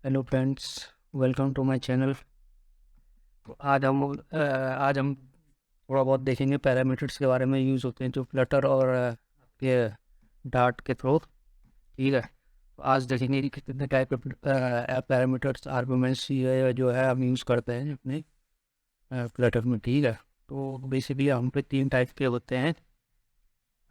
Hello friends, welcome to my channel. आज हम थोड़ा बहुत देखेंगे पैरामीटर्स के बारे में यूज़ होते हैं जो फ्लटर और ये डार्ट के थ्रू। ठीक है, तो आज देखेंगे कि कितने टाइप के पैरामीटर्स आर्गुमेंट्स ये जो है हम यूज़ करते हैं अपने फ्लटर में। ठीक है, तो बेसिकली हम पे 3 टाइप के होते हैं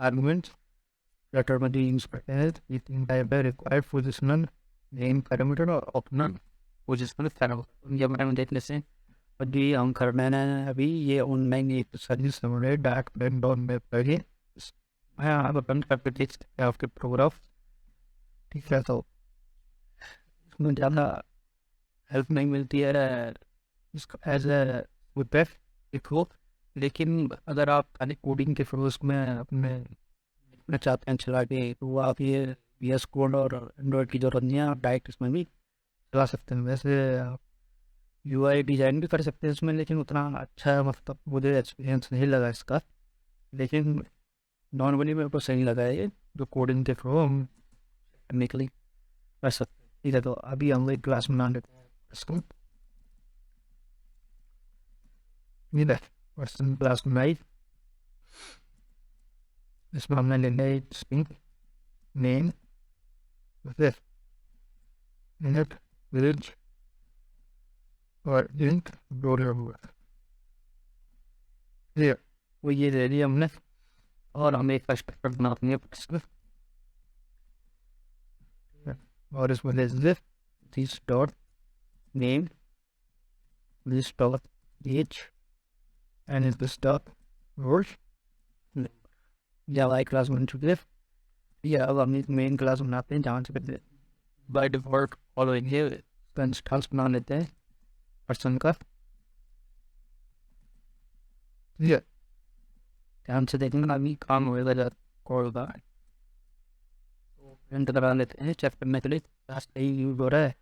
आर्गुमेंट्स फ्लटर में जो यूज़ करते हैं। ये 3 टाइप है: रिक्वायर्ड, पोजिशनल, नेम पैरामीटर और ऑप्शनल पोजिशनल पैरामीटर। ये बारे में देख लेते हैं। और जी हम कर रहे हैं अभी ये ऑनलाइन एक सर्विस हमारे डार्क ब्लैक डॉट में पढ़िए। मैं आप बंद करके देख सकते हैं आपके प्रोग्राफ। ठीक है, तो इसमें ज़्यादा हेल्प नहीं मिलती है इसका एज ए वेब लिखो, लेकिन अगर आप खाली कोडिंग के थ्रू उसमें अपने लिखना चाहते हैं चला के, तो वो आप ये VS कोड और एंड्रॉयड की जरूरत नहीं है, आप डायरेक्ट इसमें भी चला सकते हैं। वैसे आप UI डिज़ाइन भी कर सकते हैं इसमें, लेकिन उतना अच्छा मतलब मुझे एक्सपीरियंस नहीं लगा इसका। लेकिन नॉर्मली मेरे को सही लगा है ये, जो कोडिंग के थ्रू हम टेक्निकली कर सकते हैं। ठीक है, तो अभी हम एक क्लास बना लेते हैं इसको। ठीक है, पर्सन क्लास बनाई। इसमें हमने ले लिया स्ट्रिंग नेम, फिर इनट विलेज और लिंक डॉलर हुआ। वो ये ले लिया हमने, और हमें एक कंस्ट्रक्टर बनानी है इसमें। और इसमें ले this dot name, this dot age and this dot word. Java class बन चुकी है। ये अब हम एक मेन क्लास बनाते हैं जहाँ से बाय डिफॉल्ट फॉलोइंग है क्लास बना लेते हैं पर्सन का। ये ध्यान से देखना, अभी काम होएगा जब कॉल का प्रिंट करा लेते हैं चेक करने के लिए क्या सही यूज हो रहा है।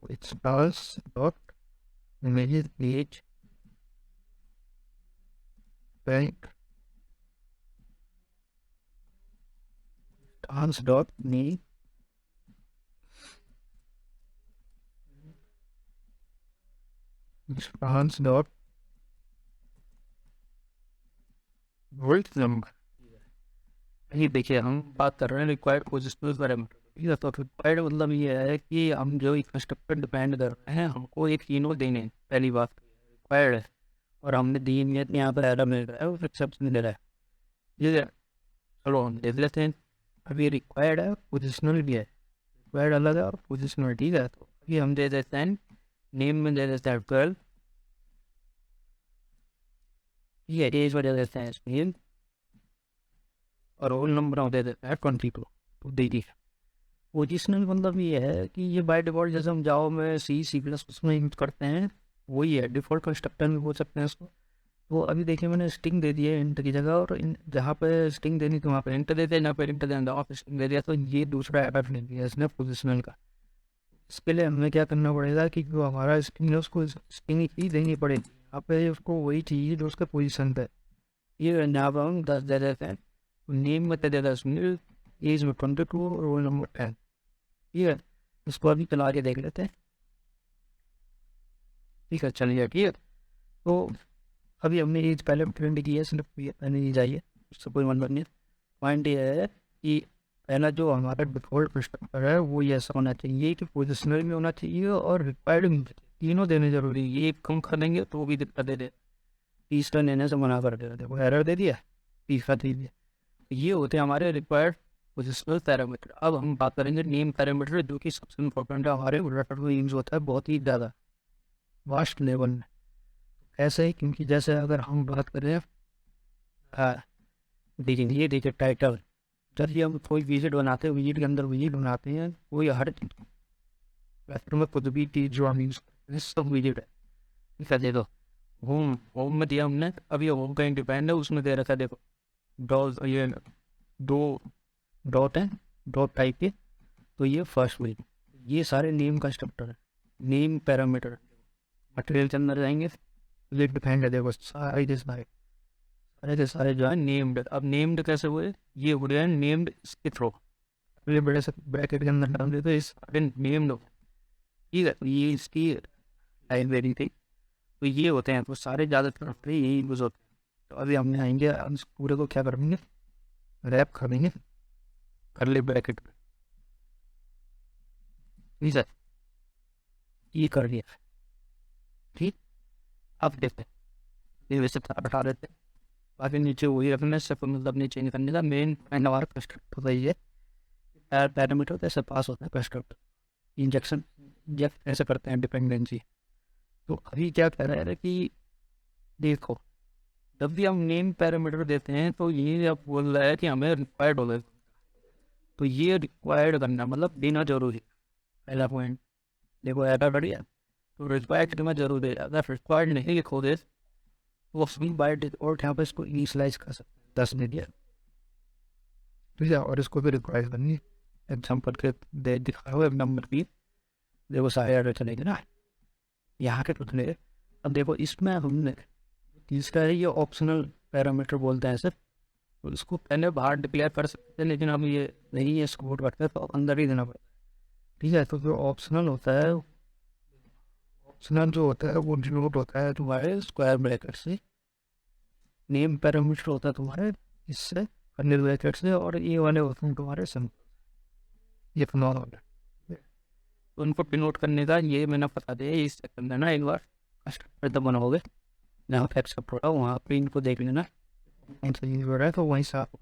It's class dot images page bank dance dot name dance dot word number. ये देखिए, हम बात कर रहे हैं रिक्वायर्ड पोजिशनल पैरामीटर। ठीक है, तो रिक्वायर्ड मतलब ये है कि हम जो एक कंस्ट्रक्टर डिपेंड कर रहे हैं, हमको एक तीनों देने हैं। पहली बात रिक्वायर्ड है, और हमने दी नियत यहाँ पर एरर मिल रहा है, वो एक्सेप्शन दे रहा है। ठीक है, चलो हम देख लेते हैं। अभी रिक्वायर्ड है, पोजिशनल भी है। रिक्वायर्ड अलग है और पोजिशनल। ठीक है, तो अभी हम दे देते हैं नेम में दे देते हैं 12। ठीक है, एज में दे देते हैं स्पेन, और रोल नंबर हम दे देते हैं 22। तो दे दी। पोजिशनल मतलब ये है कि ये बाय डिफॉल्ट जैसे हम जाओ में C++ उसमें यूज करते हैं, वही है। डिफॉल्ट कंस्ट्रक्टर में बोल सकते हैं इसको। तो अभी देखिए, मैंने स्ट्रिंग दे दी है इंट की जगह, और जहाँ पे स्ट्रिंग देनी तो वहाँ पे इंट देते हैं, जहाँ पे इंट देना वहाँ पे स्ट्रिंग दे दिया। तो ये दूसरा एरर ले दिया इसने पोजिशनल का। इसके लिए हमें क्या करना पड़ेगा कि जो हमारा स्ट्रिंग है उसको स्ट्रिंग ही देनी पड़ेगी। यहाँ पे उसको वही चाहिए जो उसके पोजिशन पे। ये यहाँ पर हम 10 दे देते हैं, नेम में दे देता है, एज में 22, रोल नंबर 10। ठीक है, इसको अभी चला के देख लेते हैं। ठीक है, चलिए। ठीक है, तो अभी हमने एज पहले प्रिंट की है, सिर्फ पहले ही जाइए, उससे कोई मतलब नहीं है। पॉइंट ये है कि पहला जो हमारा डिफॉल्ट कंस्ट्रक्टर है वो ये ऐसा होना चाहिए कि पोजिशनल में होना चाहिए और रिक्वायर्ड में तीनों देने जरूरी है। ये कम कर देंगे तो वो भी दिक्कत दे दे, तीसरा लेने से मना कर दे रहे, देखो एरर दे दिया, तीसरा दे दिया। ये होते हैं हमारे रिक्वायर्ड पोजिशनल पैरामीटर। अब हम बात करेंगे नेम पैरामीटर, जो कि सबसे इम्पोर्टेंट है हमारे वेक्टर में यूज होता है बहुत ही ज़्यादा वास्ट लेवल में। ऐसे ही क्योंकि जैसे अगर हम बात करें देखिए, ये देखिए टाइटल, जब ये हम कोई विजिट बनाते हैं, विजिट के अंदर विजिट बनाते हैं, कोई हर वेक्टर में कुछ भी चीज़ जो हम यूज करते हैं सब विजिट है। ठीक है, देखो होम, होम में दिया हमने, अब ये होम का इंडिपेंडेंट है, उसमें दे रखा है देखो डॉट, ये 2 डॉट है, डॉट टाइप के। तो ये फर्स्ट विजिट, ये सारे नेम कंस्ट्रक्टर है, नेम पैरामीटर। मटेरियल के अंदर जाएंगे, ये डिपेंड है, देखो सारे के सारे जो है नेम्ड। अब नेम्ड कैसे हुए, ये हो रहे हैं नेम्ड इसके थ्रू। ये बड़े से ब्रैकेट के अंदर डाल देते इस नेम लो, ठीक है। तो ये इसकी लाइब्रेरी थी। तो ये होते हैं, तो सारे ज़्यादातर पे यही यूज़ होते हैं। तो अभी हमने आएंगे, हम इस पूरे को क्या करेंगे, रैप करेंगे करली ब्रैकेट में, ठीक है। ये कर दिया, ठीक। अब देखते हैं, ये वैसे हटा देते हैं, बाकी नीचे वही रखना है, सिर्फ मतलब नीचे नहीं करने का। मेन हमारा कंस्ट्रक्ट होता है ये पैरामीटर कैसे पास होता है, कंस्ट्रक्ट इंजेक्शन इंजेक्ट ऐसे करते हैं डिपेंडेंसी। तो अभी क्या कह रहा है कि देखो, जब भी हम नेम पैरामीटर देते हैं तो ये अब बोल रहा है कि हमें रिक्वायर्ड होगा। तो ये रिक्वायर्ड करना मतलब देना जरूरी, पहला पॉइंट। देखो ऐसा बढ़िया, तो रिक्वायर्ड करना जरूरी है। अगर रिक्वायर्ड नहीं लिखो दे तो वो फ्री बाय डिफॉल्ट यहाँ पर इसको इनिशियलाइज कर सकते हैं 10 दे दिया, ठीक है। और इसको भी रिक्वायर करनी, एग्जाम्पल के दे दिखाओ एक नंबर की, देखो सारे एरर चलेंगे ना यहाँ के टुकड़े। अब देखो इसमें हमने तीसरा है ये ऑप्शनल पैरामीटर बोलते हैं सर। तो इसको पहले बाहर डिक्लेयर कर सकते हैं, लेकिन अब ये नहीं है सपोर्ट करते हैं, तो अंदर ही देना पड़ता है, ठीक है। तो जो ऑप्शनल होता है, ऑप्शनल जो होता है वो डिनोट होता है तुम्हारे स्क्वायर ब्रैकेट से, नेम पैरामीटर होता है तुम्हारे इससे कर्ली ब्रैकेट से, और ये वाले होते हैं तुम्हारे सिंपल, ये फिनॉल वाले। तो उनको डिनोट करने का ये मैंने बता दिया, इस सेकंड है ना, एक बार कस्टमर तब बनाओगे जहाँ पे एक्सेप्ट हो रहा है वहाँ पे इनको देख लेना सही हो रहा है, तो वहीं साफ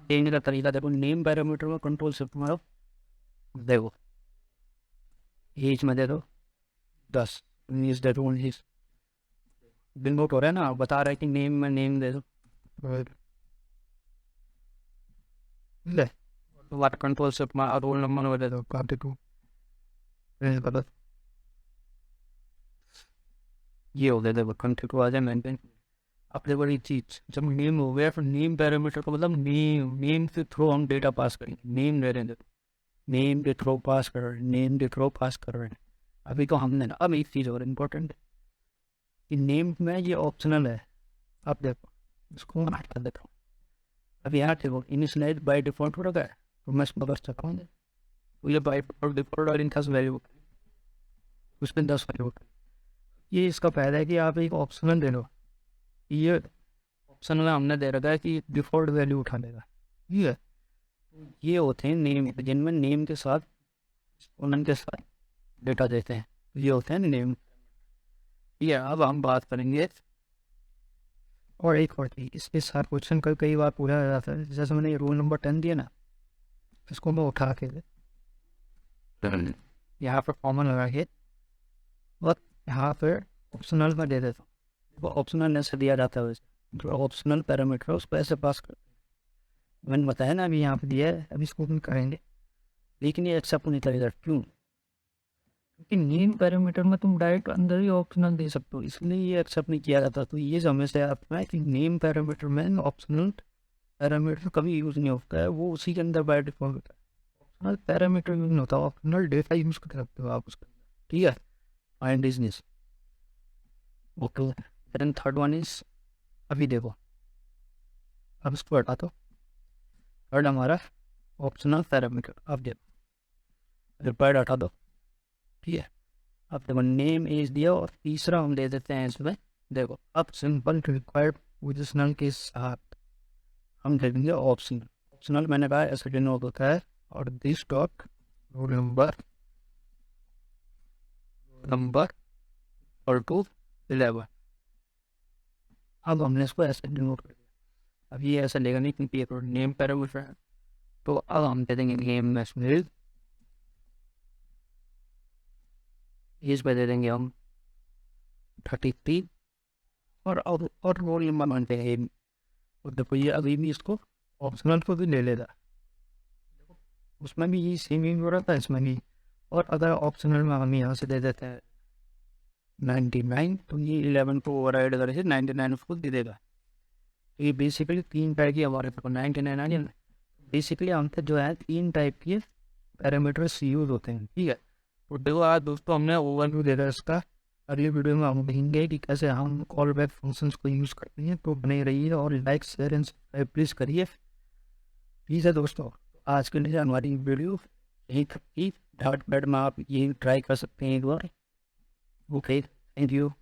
देने का तरीका देखो। नेम पैरामीटर में कंट्रोल शिफ्ट मारो, देखो एज में दे दो 10, 19 दे दो 19, डिनोट हो रहा है ना, बता रहा है कि नेम में नेम दे दो, ले तो कंट्रोल शिफ्ट में रोल नंबर दे दो 42, गलत ये हो गया। देखो कंट्री आ जाए मेंटेन। अब देखो बड़ी चीज, जब नेम हो गया फिर नेम पैरामीटर को मतलब नेम के थ्रू हम डेटा पास करेंगे, नेम दे रहे हैं, नेम के थ्रू पास कर रहे हैं, नेम के थ्रू पास कर रहे हैं। अभी तो हमने ना, अब एक चीज़ और इम्पोर्टेंट है कि नेम में ये ऑप्शनल है। अब देखो इसको मैं हटा देता हूँ। अब यहाँ देखो इनिशियलाइज बाय डिफॉल्ट हो रखा है, तो मैं इसमें बस सकता हूँ, तो ये बाय डिफॉल्ट और इनका वैल्यू उसमें 10 वैल्यू। ये इसका फायदा है कि आप एक ऑप्शनल दे लो, ये ऑप्शन में हमने दे रखा है कि डिफ़ॉल्ट वैल्यू उठा लेगा, ठीक है। ये होते हैं नेम, जिनमें नेम के साथ उनके के साथ डेटा देते हैं, ये होते हैं नेम। ये अब हम बात करेंगे और एक और चीज़, इसके साथ क्वेश्चन कई बार पूरा हो जाता है। जैसे मैंने रूल नंबर 10 दिया ना, इसको मैं उठा के यहाँ पर कॉमन लगा के और यहाँ पर ऑप्शनल में दे देता हूँ। वो ऑप्शनल ऐसे दिया जाता है, वैसे जो ऑप्शनल पैरामीटर उसको ऐसे पास कर, मैंने बताया ना अभी यहाँ पे दिया है, अभी इसको करेंगे, लेकिन ये एक्सेप्ट नहीं करेगा। क्यों? क्योंकि नेम पैरामीटर में तुम डायरेक्ट अंदर ही ऑप्शनल दे सकते हो, इसलिए ये एक्सेप्ट नहीं किया जाता। तो ये समझते आपका है कि नेम पैरामीटर में ऑप्शनल पैरामीटर कभी यूज़ नहीं होता है, वो उसी के अंदर बाय डिफॉल्ट होता है। ऑप्शनल पैरामीटर यूज नहीं होता, ऑप्शनल डेटा यूज़ कर सकते हो आप उसके अंदर, ठीक है। Find business okay. Then third one is, अभी देखो अब इसको हटा दो, थर्ड हमारा ऑप्शनल पैरामीटर। अब देखो रिक्वायर्ड हटा दो, ठीक है। अब देखो नेम एज दिया और तीसरा हम दे देते हैं इसमें, देखो अब सिंपल रिक्वायर्ड पोजिशनल के साथ हम दे देंगे ऑप्शनल। ऑप्शनल मैंने कहा ऐसे डिनोट होता है, और दिस डॉट रोल नंबर और टू 11। अब हमने इसको ऐसे डिनोट कर दिया। अब ये ऐसा लेगा नहीं क्योंकि ये नेम पैरामीटर है, तो अब हम दे देंगे नेम में इसमें एज पे दे देंगे हम 33 और रोल नंबर मानते हैं। और देखो ये अभी भी इसको ऑप्शनल को भी ले लेगा, उसमें भी ये सेम ही हो रहा था इसमें भी। और अगर ऑप्शनल में हम यहाँ से दे देते हैं 99, तो ये 11 को ओवरराइड करके 99 उसको दे देगा। तो ये बेसिकली 3 टाइप की हमारे पास 99 आ गया। बेसिकली हमसे जो है 3 टाइप के पैरामीटर्स यूज होते हैं, ठीक है। तो देखो आज दोस्तों हमने ओवरव्यू दे रहा है इसका। अगली वीडियो में हम देखेंगे कि कैसे हम कॉल बैक फंक्शंस को यूज़ करते हैं। तो बने रहिए और like share and subscribe please करिए, प्लीज़ है दोस्तों। आज के लिए हमारी वीडियो यही तक थी। डॉट पैड में आप यही ट्राई कर सकते हैं एक बार। Okay, thank you.